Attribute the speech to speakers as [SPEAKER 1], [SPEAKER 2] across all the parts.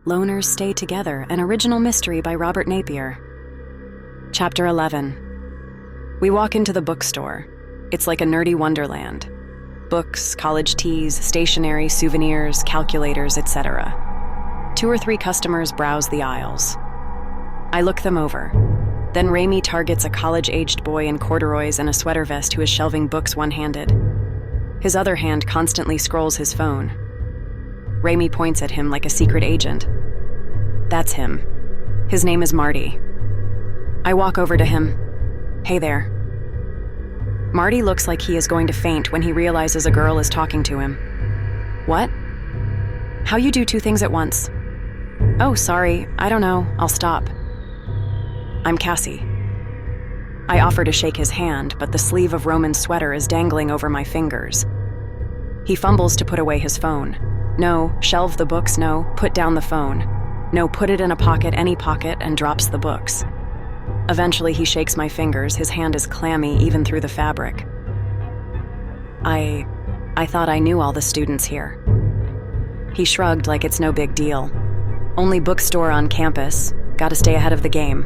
[SPEAKER 1] Loners Stay Together, an original mystery by Robert Napier. Chapter 11. We walk into the bookstore. It's like a nerdy wonderland. Books, college teas, stationery, souvenirs, calculators, etc. 2 or 3 customers browse the aisles. I look them over. Then Raimi targets a college-aged boy in corduroys and a sweater vest who is shelving books one-handed. His other hand constantly scrolls his phone. Raimi points at him like a secret agent. That's him. His name is Marty. I walk over to him. Hey there. Marty looks like he is going to faint when he realizes a girl is talking to him. What? How you do 2 things at once? Oh, sorry, I don't know, I'll stop. I'm Cassie. I offer to shake his hand, but the sleeve of Roman's sweater is dangling over my fingers. He fumbles to put away his phone. No, shelve the books, no, put down the phone. No, put it in a pocket, any pocket, and drops the books. Eventually, he shakes my fingers. His hand is clammy even through the fabric. I thought I knew all the students here. He shrugged like it's no big deal. Only bookstore on campus. Gotta stay ahead of the game.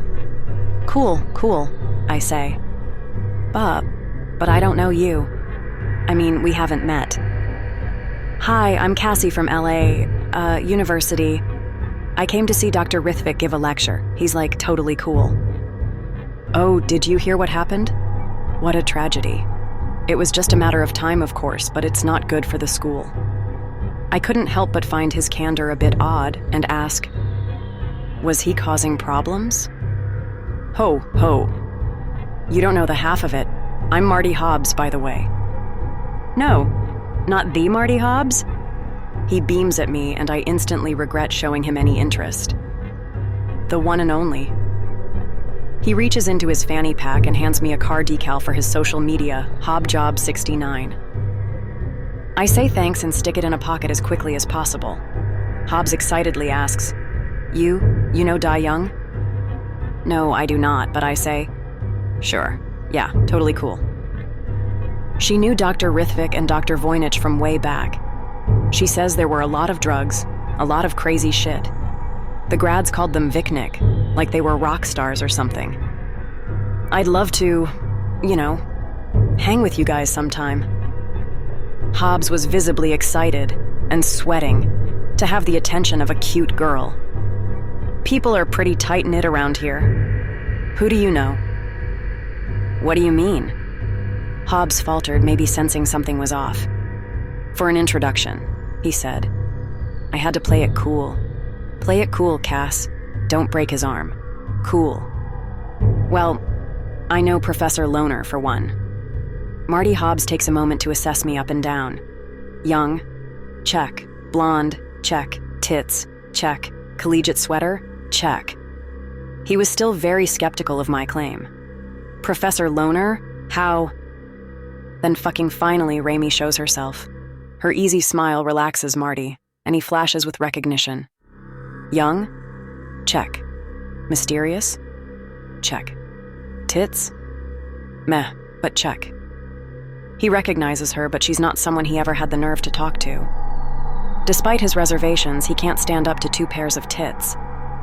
[SPEAKER 1] Cool, I say. But I don't know you. I mean, we haven't met. Hi, I'm Cassie from LA, University. I came to see Dr. Rithvik give a lecture. He's like totally cool. Oh, did you hear what happened? What a tragedy. It was just a matter of time, of course, but it's not good for the school. I couldn't help but find his candor a bit odd and ask, was he causing problems? Ho. You don't know the half of it. I'm Marty Hobbs, by the way. No, not the Marty Hobbs? He beams at me, and I instantly regret showing him any interest. The one and only. He reaches into his fanny pack and hands me a car decal for his social media, Hobjob69. I say thanks and stick it in a pocket as quickly as possible. Hobbs excitedly asks, You know Dai Young? No, I do not, but I say, sure, yeah, totally cool. She knew Dr. Rithvik and Dr. Voynich from way back. She says there were a lot of drugs, a lot of crazy shit. The grads called them Viknik, like they were rock stars or something. I'd love to, hang with you guys sometime. Hobbs was visibly excited and sweating to have the attention of a cute girl. People are pretty tight-knit around here. Who do you know? What do you mean? Hobbs faltered, maybe sensing something was off. For an introduction, he said. I had to play it cool. Play it cool, Cass. Don't break his arm. Cool. Well, I know Professor Loner, for one. Marty Hobbs takes a moment to assess me up and down. Young? Check. Blonde? Check. Tits? Check. Collegiate sweater? Check. He was still very skeptical of my claim. Professor Loner? How? Then fucking finally, Raimi shows herself. Her easy smile relaxes Marty, and he flashes with recognition. Young? Check. Mysterious? Check. Tits? Meh, but check. He recognizes her, but she's not someone he ever had the nerve to talk to. Despite his reservations, he can't stand up to 2 pairs of tits.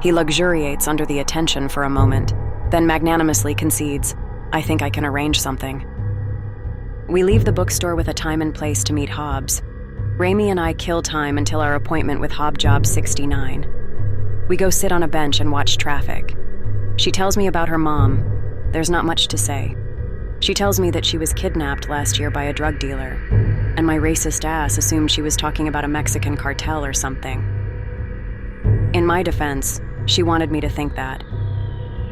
[SPEAKER 1] He luxuriates under the attention for a moment, then magnanimously concedes, I think I can arrange something. We leave the bookstore with a time and place to meet Hobbs. Raimi and I kill time until our appointment with Hobjob69. We go sit on a bench and watch traffic. She tells me about her mom. There's not much to say. She tells me that she was kidnapped last year by a drug dealer, and my racist ass assumed she was talking about a Mexican cartel or something. In my defense, she wanted me to think that.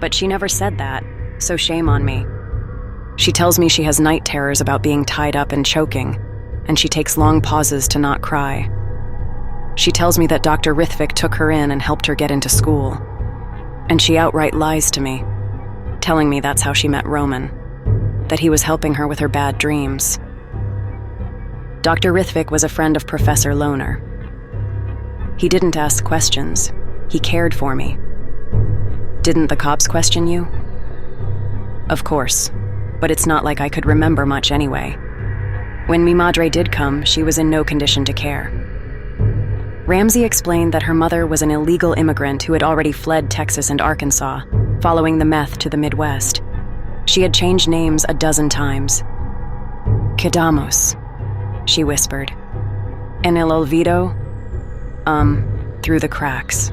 [SPEAKER 1] But she never said that, so shame on me. She tells me she has night terrors about being tied up and choking, and she takes long pauses to not cry. She tells me that Dr. Rithvik took her in and helped her get into school. And she outright lies to me, telling me that's how she met Roman, that he was helping her with her bad dreams. Dr. Rithvik was a friend of Professor Loner. He didn't ask questions. He cared for me. Didn't the cops question you? Of course, but it's not like I could remember much anyway. When mi madre did come, she was in no condition to care. Ramsey explained that her mother was an illegal immigrant who had already fled Texas and Arkansas, following the meth to the Midwest. She had changed names a dozen times. "Quedamos," she whispered. "En el olvido?" Through the cracks.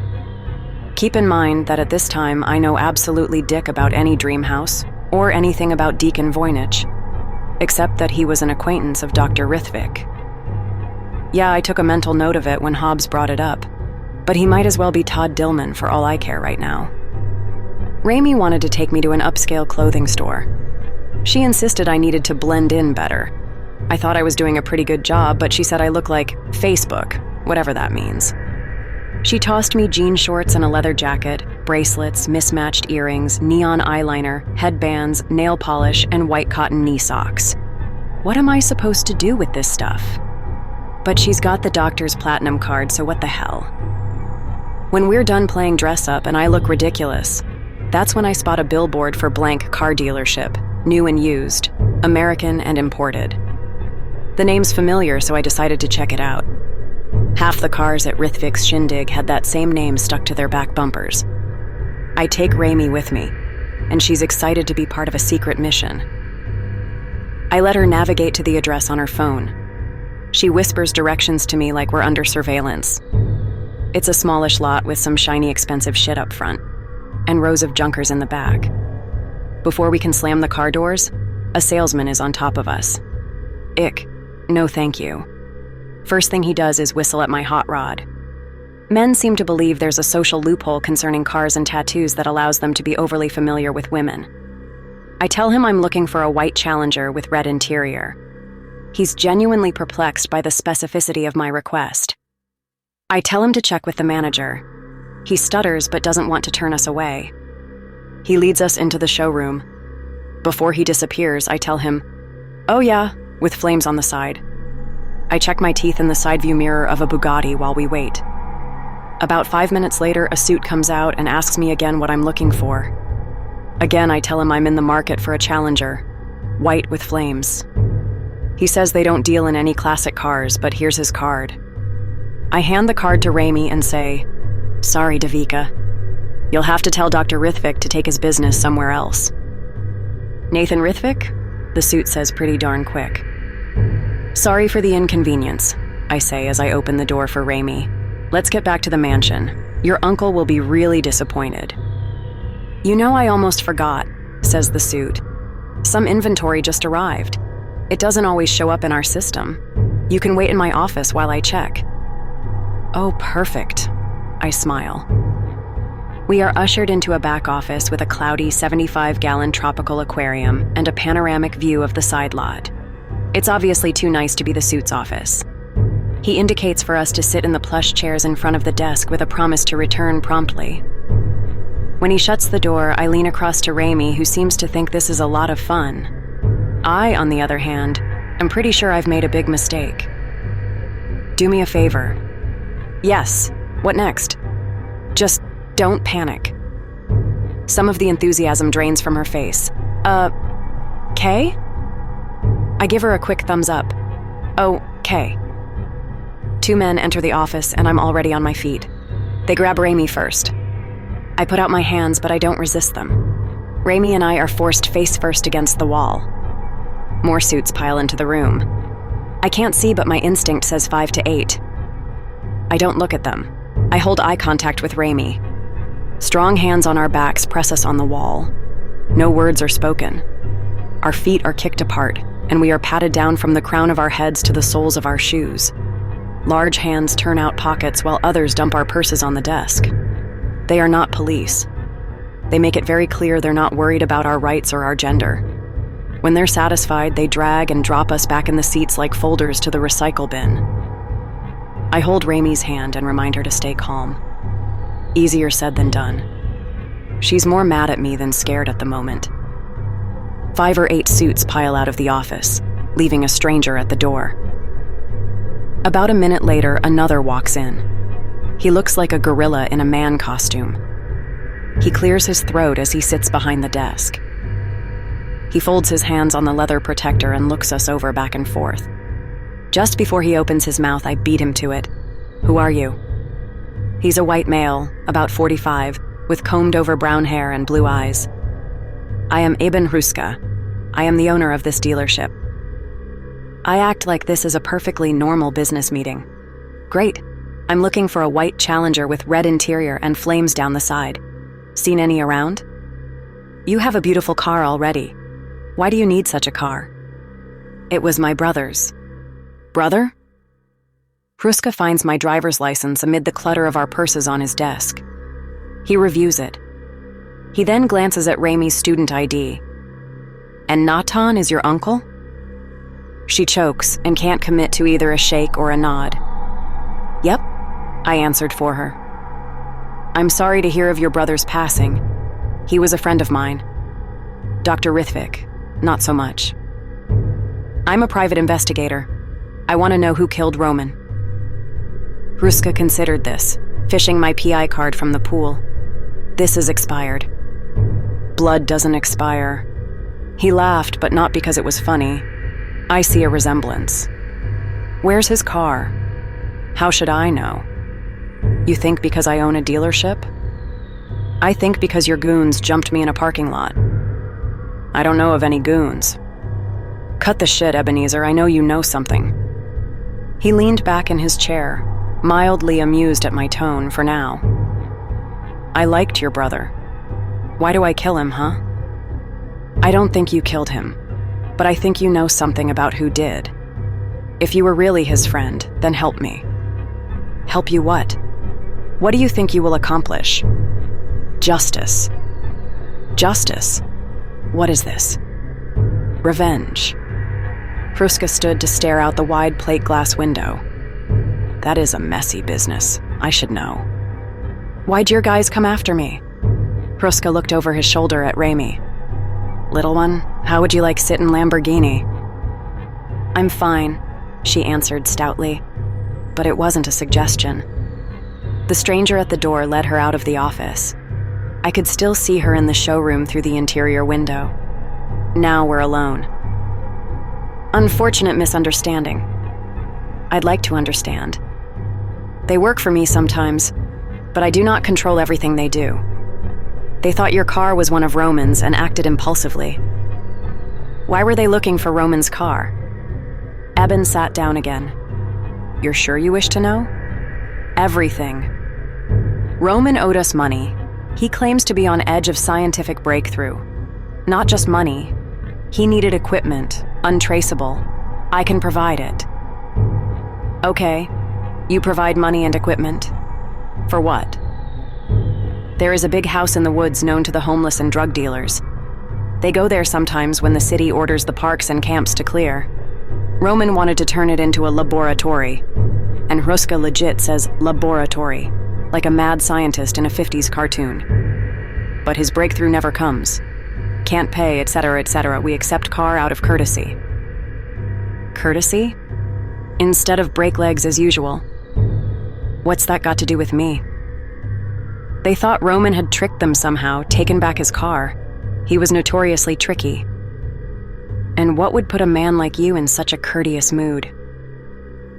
[SPEAKER 1] Keep in mind that at this time I know absolutely dick about any dream house or anything about Deacon Voynich, except that he was an acquaintance of Dr. Rithvik. Yeah, I took a mental note of it when Hobbs brought it up, but he might as well be Todd Dillman for all I care right now. Raimi wanted to take me to an upscale clothing store. She insisted I needed to blend in better. I thought I was doing a pretty good job, but she said I look like Facebook, whatever that means. She tossed me jean shorts and a leather jacket, bracelets, mismatched earrings, neon eyeliner, headbands, nail polish, and white cotton knee socks. What am I supposed to do with this stuff? But she's got the doctor's platinum card, so what the hell? When we're done playing dress up and I look ridiculous, that's when I spot a billboard for blank car dealership, new and used, American and imported. The name's familiar, so I decided to check it out. Half the cars at Rithvik's shindig had that same name stuck to their back bumpers. I take Raimi with me, and she's excited to be part of a secret mission. I let her navigate to the address on her phone. She whispers directions to me like we're under surveillance. It's a smallish lot with some shiny expensive shit up front, and rows of junkers in the back. Before we can slam the car doors, a salesman is on top of us. Ick, no thank you. First thing he does is whistle at my hot rod. Men seem to believe there's a social loophole concerning cars and tattoos that allows them to be overly familiar with women. I tell him I'm looking for a white Challenger with red interior. He's genuinely perplexed by the specificity of my request. I tell him to check with the manager. He stutters but doesn't want to turn us away. He leads us into the showroom. Before he disappears, I tell him, "Oh yeah," with flames on the side. I check my teeth in the side view mirror of a Bugatti while we wait. About 5 minutes later, a suit comes out and asks me again what I'm looking for. Again, I tell him I'm in the market for a Challenger, white with flames. He says they don't deal in any classic cars, but here's his card. I hand the card to Raimi and say, "Sorry, Davika. You'll have to tell Dr. Rithvik to take his business somewhere else." "Nathan Rithvik?" The suit says pretty darn quick. "Sorry for the inconvenience," I say as I open the door for Raimi. "Let's get back to the mansion. Your uncle will be really disappointed." "You know, I almost forgot," says the suit. "Some inventory just arrived. It doesn't always show up in our system. You can wait in my office while I check." "Oh, perfect," I smile. We are ushered into a back office with a cloudy 75-gallon tropical aquarium and a panoramic view of the side lot. It's obviously too nice to be the suit's office. He indicates for us to sit in the plush chairs in front of the desk with a promise to return promptly. When he shuts the door, I lean across to Raimi, who seems to think this is a lot of fun. I, on the other hand, am pretty sure I've made a big mistake. "Do me a favor." "Yes, what next?" "Just don't panic." Some of the enthusiasm drains from her face. "Kay?" I give her a quick thumbs up. "Okay." 2 men enter the office and I'm already on my feet. They grab Raimi first. I put out my hands, but I don't resist them. Raimi and I are forced face first against the wall. More suits pile into the room. I can't see, but my instinct says 5 to 8. I don't look at them. I hold eye contact with Raimi. Strong hands on our backs press us on the wall. No words are spoken. Our feet are kicked apart, and we are patted down from the crown of our heads to the soles of our shoes. Large hands turn out pockets while others dump our purses on the desk. They are not police. They make it very clear they're not worried about our rights or our gender. When they're satisfied, they drag and drop us back in the seats like folders to the recycle bin. I hold Raimi's hand and remind her to stay calm. Easier said than done. She's more mad at me than scared at the moment. 5 or 8 suits pile out of the office, leaving a stranger at the door. About a minute later, another walks in. He looks like a gorilla in a man costume. He clears his throat as he sits behind the desk. He folds his hands on the leather protector and looks us over back and forth. Just before he opens his mouth, I beat him to it. Who are you?" He's a white male, about 45, with combed-over brown hair and blue eyes. "I am Eben Hruska. I am the owner of this dealership." I act like this is a perfectly normal business meeting. "Great. I'm looking for a white Challenger with red interior and flames down the side. Seen any around?" "You have a beautiful car already. Why do you need such a car?" "It was my brother's." "Brother?" Hruska finds my driver's license amid the clutter of our purses on his desk. He reviews it. He then glances at Ramey's student ID. "And Natan is your uncle?" She chokes and can't commit to either a shake or a nod. "Yep," I answered for her. "I'm sorry to hear of your brother's passing. He was a friend of mine. Dr. Rithvik, not so much. I'm a private investigator. I want to know who killed Roman." Hruska considered this, fishing my PI card from the pool. "This is expired." "Blood doesn't expire." He laughed, but not because it was funny. "I see a resemblance." "Where's his car?" "How should I know?" "You think because I own a dealership?" "I think because your goons jumped me in a parking lot." "I don't know of any goons." "Cut the shit, Ebenezer, I know you know something." He leaned back in his chair, mildly amused at my tone for now. "I liked your brother. Why do I kill him, huh?" "I don't think you killed him, but I think you know something about who did. If you were really his friend, then help me." "Help you what? What do you think you will accomplish?" "Justice." "Justice? What is this?" "Revenge." Hruska stood to stare out the wide plate glass window. "That is a messy business. I should know." "Why'd your guys come after me?" Hruska looked over his shoulder at Ramey. "Little one, how would you like sit in Lamborghini?" "I'm fine," she answered stoutly, but it wasn't a suggestion. The stranger at the door led her out of the office. I could still see her in the showroom through the interior window. Now we're alone. "Unfortunate misunderstanding. I'd like to understand. They work for me sometimes, but I do not control everything they do. They thought your car was one of Roman's and acted impulsively. Why were they looking for Roman's car?" Eben sat down again. "You're sure you wish to know?" "Everything. Roman owed us money. He claims to be on edge of scientific breakthrough. Not just money. He needed equipment, untraceable. I can provide it." "Okay, you provide money and equipment. For what?" "There is a big house in the woods known to the homeless and drug dealers. They go there sometimes when the city orders the parks and camps to clear. Roman wanted to turn it into a laboratory, and Hruska legit says laboratory, like a mad scientist in a 50s cartoon. But his breakthrough never comes. Can't pay, etc., etc. We accept car out of courtesy." "Courtesy? Instead of break legs as usual. What's that got to do with me?" "They thought Roman had tricked them somehow, taken back his car. He was notoriously tricky. And what would put a man like you in such a courteous mood?"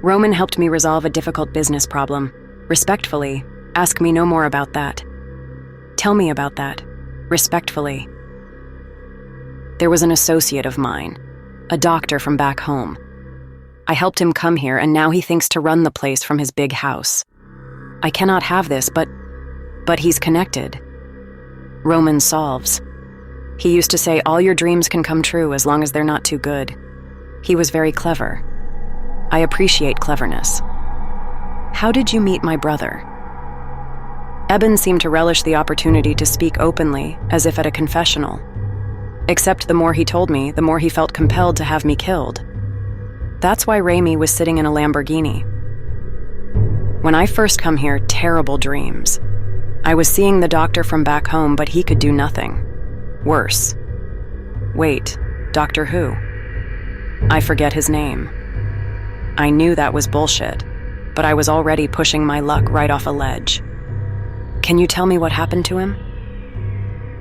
[SPEAKER 1] "Roman helped me resolve a difficult business problem. Respectfully, ask me no more about that." "Tell me about that. Respectfully." "There was an associate of mine, a doctor from back home. I helped him come here, and now he thinks to run the place from his big house. I cannot have this, but he's connected. Roman solves. He used to say all your dreams can come true as long as they're not too good. He was very clever. I appreciate cleverness." "How did you meet my brother?" Eben seemed to relish the opportunity to speak openly, as if at a confessional. Except the more he told me, the more he felt compelled to have me killed. That's why Ramey was sitting in a Lamborghini. "When I first come here, terrible dreams. I was seeing the doctor from back home, but he could do nothing. Worse. Wait, Doctor who? I forget his name. I knew that was bullshit, but I was already pushing my luck right off a ledge. Can you tell me what happened to him?"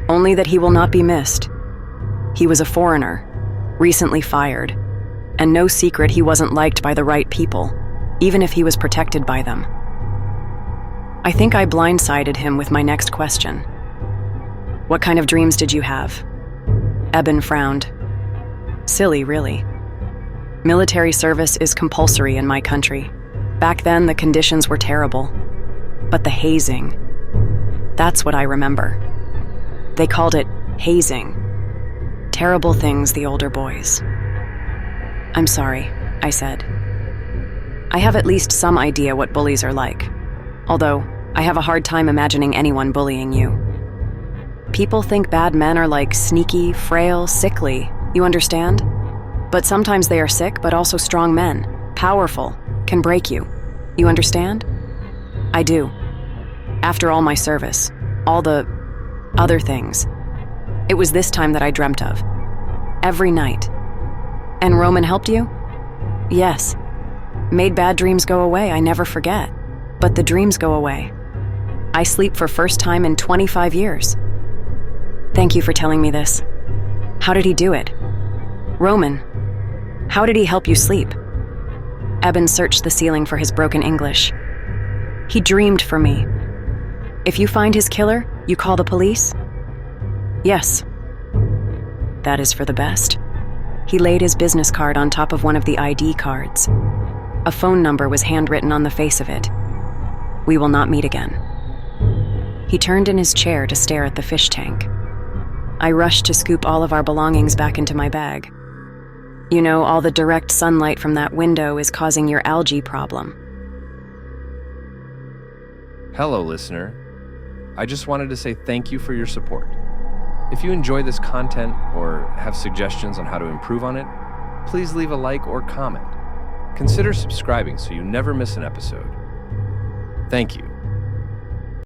[SPEAKER 1] "Only that he will not be missed. He was a foreigner, recently fired, and no secret he wasn't liked by the right people, even if he was protected by them. I think I blindsided him with my next question. What kind of dreams did you have? Eben frowned. Silly, really. Military service is compulsory in my country. Back then, the conditions were terrible. But the hazing, that's what I remember. They called it hazing. Terrible things, the older boys. I'm sorry, I said. I have at least some idea what bullies are like, although I have a hard time imagining anyone bullying you. People think bad men are like sneaky, frail, sickly, you understand? But sometimes they are sick, but also strong men, powerful, can break you. You understand? I do. After all my service, all the other things, it was this time that I dreamt of. Every night. And Roman helped you? Yes. Made bad dreams go away, I never forget. But the dreams go away. I sleep for first time in 25 years. Thank you for telling me this. How did he do it? Roman, how did he help you sleep? Eben searched the ceiling for his broken English. He dreamed for me. If you find his killer, you call the police? Yes. That is for the best. He laid his business card on top of one of the ID cards. A phone number was handwritten on the face of it. We will not meet again. He turned in his chair to stare at the fish tank. I rushed to scoop all of our belongings back into my bag. You know, all the direct sunlight from that window is causing your algae problem.
[SPEAKER 2] Hello, listener. I just wanted to say thank you for your support. If you enjoy this content or have suggestions on how to improve on it, please leave a like or comment. Consider subscribing so you never miss an episode. Thank you.